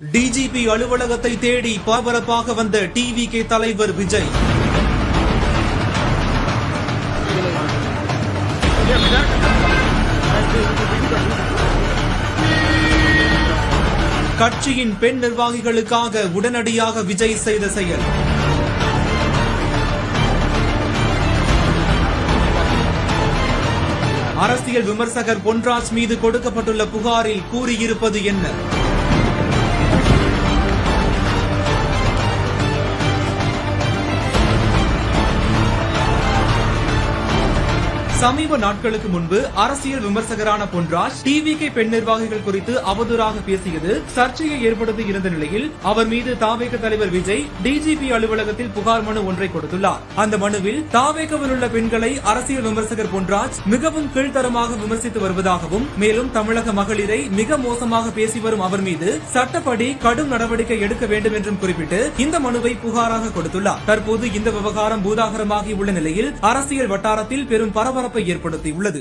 DGP அலுவலகத்தை தேடி பரபரப்பாக வந்த டிவிகே தலைவர் விஜய். கட்சியின் பெண் நிர்வாகிகளுக்காக உடனடியாக விஜய் செய்த செயல். அரசியல் விமர்சகர் பொன்ராஜ் மீது கொடுக்கப்பட்டுள்ள புகாரில் கூறியிருப்பது என்ன? சமீப நாட்களுக்கு முன்பு அரசியல் விமர்சகரான பொன்ராஜ் டிவிகே பெண் நிர்வாகிகள் குறித்து அவதூறாக பேசியது சர்ச்சையை ஏற்படுத்தி இருந்த நிலையில் அவர் மீது தாவேக தலைவர் விஜய் டிஜிபி அலுவலகத்தில் புகார் மனு ஒன்றை கொடுத்துள்ளார். அந்த மனுவில் தாவேகவில் உள்ள பெண்களை அரசியல் விமர்சகர் பொன்ராஜ் மிகவும் கீழ்த்தரமாக விமர்சித்து வருவதாகவும், மேலும் தமிழக மகளிரை மிக மோசமாக பேசி வரும் அவர் மீது சட்டப்படி கடும் நடவடிக்கை எடுக்க வேண்டும் என்றும் குறிப்பிட்டு இந்த மனுவை புகாராக கொடுத்துள்ளார். தற்போது இந்த விவகாரம் பூதாகரமாகியுள்ள நிலையில் அரசியல் வட்டாரத்தில் பெரும் பரபரப்பு ஏற்படுத்தியுள்ளது.